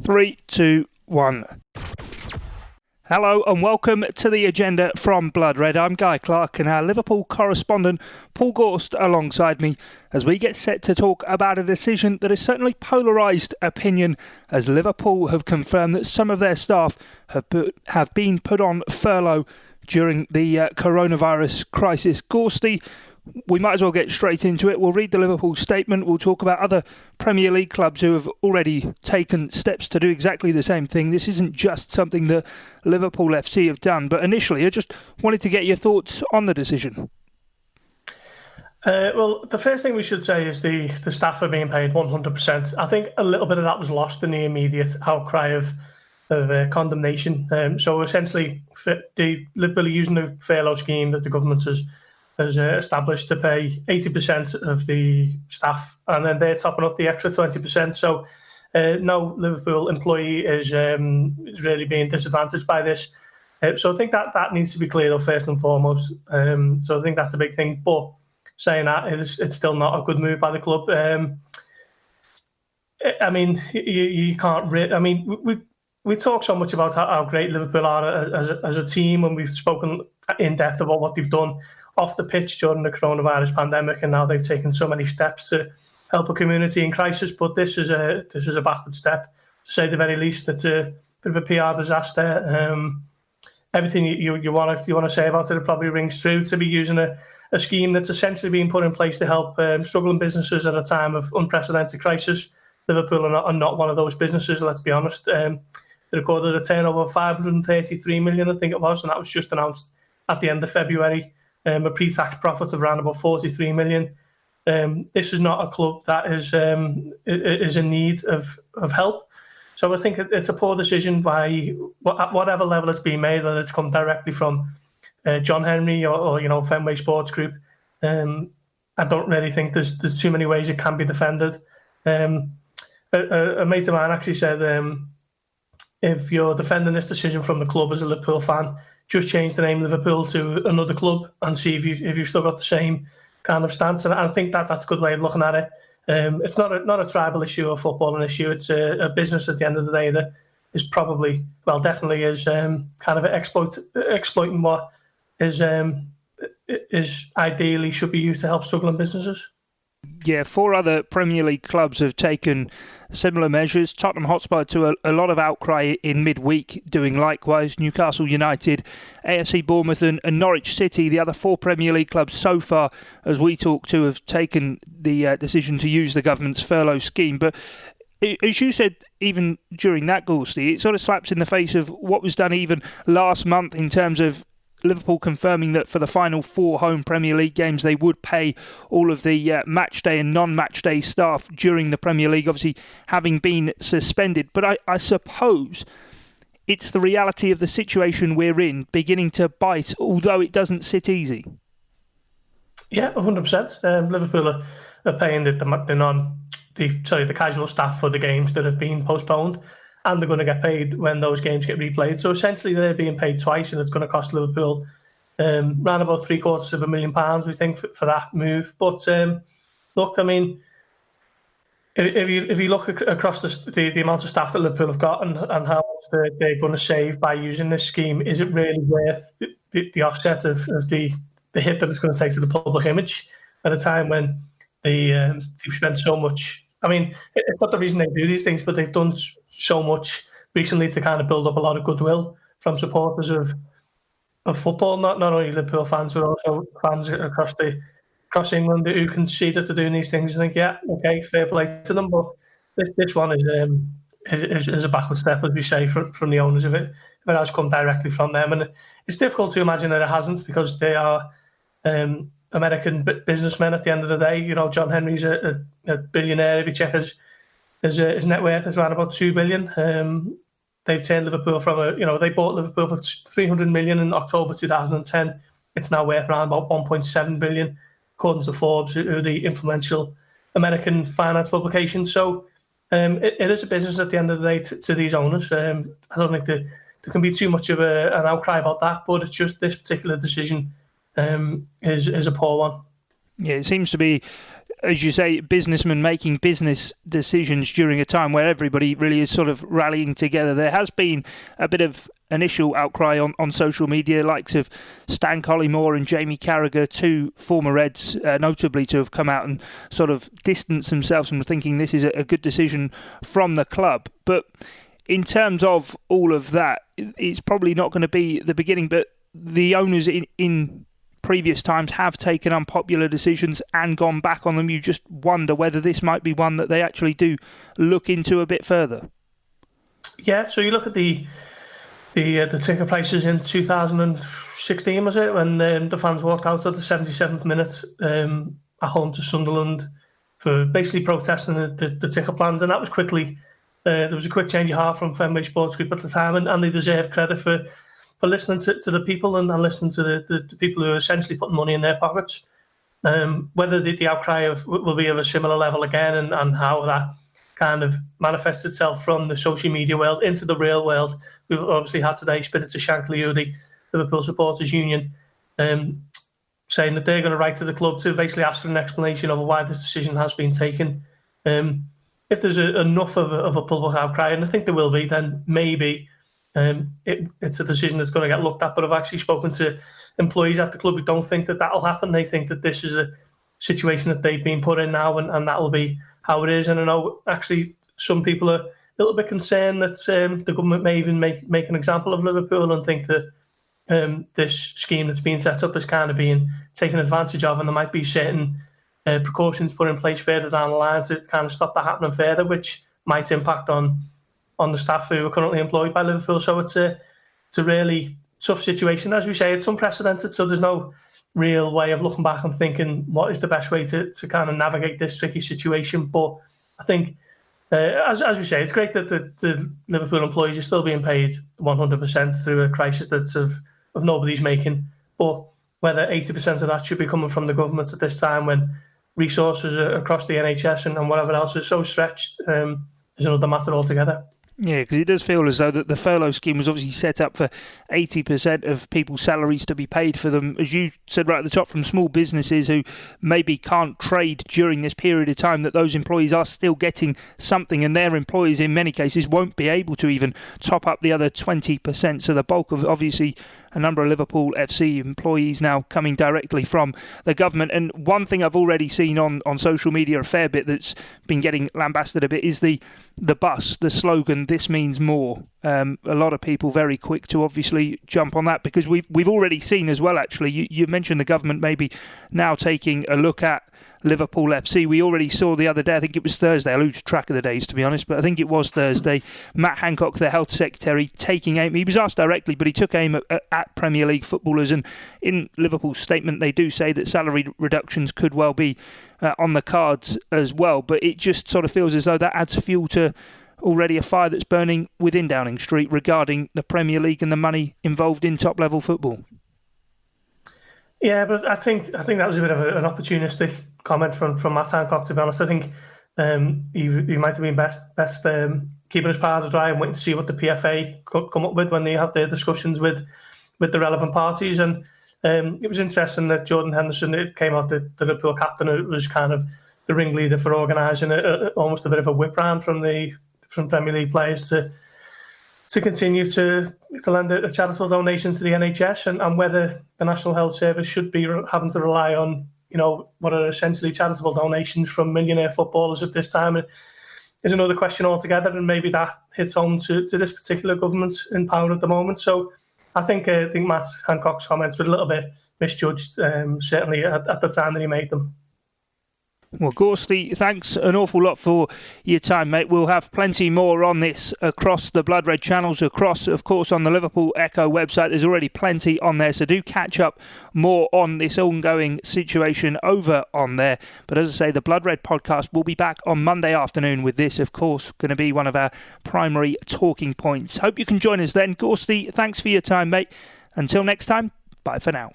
3, 2, 1. Hello and welcome to the agenda from Blood Red. I'm Guy Clarke and our Liverpool correspondent Paul Gorst alongside me as we get set to talk about a decision that has certainly polarised opinion, as Liverpool have confirmed that some of their staff have been put on furlough during the coronavirus crisis. Gorsty, we might as well get straight into it. We'll read the Liverpool statement. We'll talk about other Premier League clubs who have already taken steps to do exactly the same thing. This isn't just something that Liverpool FC have done. But initially, I just wanted to get your thoughts on the decision. Well, the first thing we should say is the staff are being paid 100%. I think a little bit of that was lost in the immediate outcry of condemnation. So essentially, Liverpool are using the furlough scheme that the government has established to pay 80% of the staff, and then they're topping up the extra 20%. So no Liverpool employee is really being disadvantaged by this. So I think that needs to be cleared up first and foremost. So I think that's a big thing. But saying that, it's still not a good move by the club. I mean, you can't. We talk so much about how great Liverpool are as a team, and we've spoken in depth about what they've done off the pitch during the coronavirus pandemic, and now they've taken so many steps to help a community in crisis. But this is a backward step, to say the very least. It's a bit of a PR disaster. Everything you want to say about it probably rings true. To be using a scheme that's essentially being put in place to help struggling businesses at a time of unprecedented crisis. Liverpool are not one of those businesses, let's be honest. They recorded a turnover of 533 million, I think it was, and that was just announced at the end of February. A pre-tax profit of around about 43 million. This is not a club that is in need of help. So I think it's a poor decision by at whatever level it's been made, whether it's come directly from John Henry or Fenway Sports Group. I don't really think there's too many ways it can be defended. A mate of mine actually said, if you're defending this decision from the club as a Liverpool fan, just change the name Liverpool to another club and see if you've still got the same kind of stance. And I think that's a good way of looking at it. It's not a tribal issue or footballing issue. It's a business at the end of the day that is definitely is kind of exploiting what is ideally should be used to help struggling businesses. Yeah, 4 other Premier League clubs have taken similar measures. Tottenham Hotspur to a lot of outcry in midweek, doing likewise. Newcastle United, AFC Bournemouth and Norwich City, the other 4 Premier League clubs so far, as we talk to, have taken the decision to use the government's furlough scheme. But as you said, even during that, Gorsty, it sort of slaps in the face of what was done even last month in terms of Liverpool confirming that for the final 4 home Premier League games they would pay all of the match day and non-match day staff during the Premier League, obviously having been suspended. But I suppose it's the reality of the situation we're in beginning to bite, although it doesn't sit easy. Yeah, 100%. Liverpool are paying the casual staff for the games that have been postponed, and they're going to get paid when those games get replayed. So essentially they're being paid twice, and it's going to cost Liverpool around about £750,000, we think, for that move. But look, I mean, if you look across the amount of staff that Liverpool have got and how much they're going to save by using this scheme, is it really worth the offset of the hit that it's going to take to the public image at a time when they've spent so much? I mean, it's not the reason they do these things, but they've done so much recently to kind of build up a lot of goodwill from supporters of football, not only Liverpool fans, but also fans across England who can see that they're doing these things and think, yeah, okay, fair play to them. But this one is a backward step, as we say, from the owners of it. It has come directly from them, and it's difficult to imagine that it hasn't, because they are American businessmen at the end of the day. John Henry's a billionaire. If you check his net worth is around about $2 billion. They've turned Liverpool they bought Liverpool for $300 million in October 2010. It's now worth around about $1.7 billion, according to Forbes, who are the influential American finance publication. So it is a business at the end of the day to these owners. I don't think there can be too much of an outcry about that, but it's just this particular decision is a poor one. Yeah, it seems to be as you say, businessmen making business decisions during a time where everybody really is sort of rallying together. There has been a bit of initial outcry on social media, likes of Stan Collymore and Jamie Carragher, two former Reds, notably to have come out and sort of distance themselves from thinking this is a good decision from the club. But in terms of all of that, it's probably not going to be the beginning, but the owners in previous times have taken unpopular decisions and gone back on them. You just wonder whether this might be one that they actually do look into a bit further. Yeah, so you look at the ticket prices in 2016, was it, when the fans walked out at the 77th minute at home to Sunderland for basically protesting the ticket plans, and that was quickly, there was a quick change of heart from Fenway Sports Group at the time, and they deserve credit for listening to the people and listening to the people who are essentially putting money in their pockets. Whether the outcry will be of a similar level again, and how that kind of manifests itself from the social media world into the real world. We've obviously had today Spirits of Shankly, the Liverpool Supporters Union, saying that they're going to write to the club to basically ask for an explanation of why this decision has been taken. If there's enough of a public outcry, and I think there will be, then maybe it's a decision that's going to get looked at. But I've actually spoken to employees at the club who don't think that that'll happen. They think that this is a situation that they've been put in now, and that'll be how it is. And I know actually some people are a little bit concerned that the government may even make an example of Liverpool and think that this scheme that's being set up is kind of being taken advantage of, and there might be certain precautions put in place further down the line to kind of stop that happening further, which might impact on the staff who are currently employed by Liverpool. So it's a really tough situation. As we say, it's unprecedented, so there's no real way of looking back and thinking what is the best way to kind of navigate this tricky situation. But I think, as we say, it's great that the Liverpool employees are still being paid 100% through a crisis that's of nobody's making. But whether 80% of that should be coming from the government at this time when resources across the NHS and whatever else is so stretched is another matter altogether. Yeah, because it does feel as though that the furlough scheme was obviously set up for 80% of people's salaries to be paid for them, as you said right at the top, from small businesses who maybe can't trade during this period of time, that those employees are still getting something, and their employees in many cases won't be able to even top up the other 20%. So the bulk of, obviously, a number of Liverpool FC employees now coming directly from the government. And one thing I've already seen on social media a fair bit that's been getting lambasted a bit is the bus, the slogan, "This means more." A lot of people very quick to obviously jump on that, because we've already seen as well, actually, you mentioned the government maybe now taking a look at Liverpool FC. We already saw the other day, I think it was Thursday, I lose track of the days to be honest, but I think it was Thursday, Matt Hancock, the health secretary, taking aim, he was asked directly, but he took aim at Premier League footballers. And in Liverpool's statement they do say that salary reductions could well be on the cards as well, but it just sort of feels as though that adds fuel to already a fire that's burning within Downing Street regarding the Premier League and the money involved in top level football. Yeah, but I think that was a bit of an opportunistic comment from Matt Hancock, to be honest. I think he might have been best keeping his powder dry and waiting to see what the PFA could come up with when they have their discussions with the relevant parties. And it was interesting that Jordan Henderson, it came out the Liverpool captain, it was kind of the ringleader for organising almost a bit of a whip round from Premier League players to continue to lend a charitable donation to the NHS, and whether the National Health Service should be having to rely on, what are essentially charitable donations from millionaire footballers at this time is another question altogether, and maybe that hits home to this particular government in power at the moment. So I think Matt Hancock's comments were a little bit misjudged, certainly at the time that he made them. Well, Gorsty, thanks an awful lot for your time, mate. We'll have plenty more on this across the Blood Red channels, across, of course, on the Liverpool Echo website. There's already plenty on there, so do catch up more on this ongoing situation over on there. But as I say, the Blood Red podcast will be back on Monday afternoon with this, of course, going to be one of our primary talking points. Hope you can join us then. Gorsty, thanks for your time, mate. Until next time, bye for now.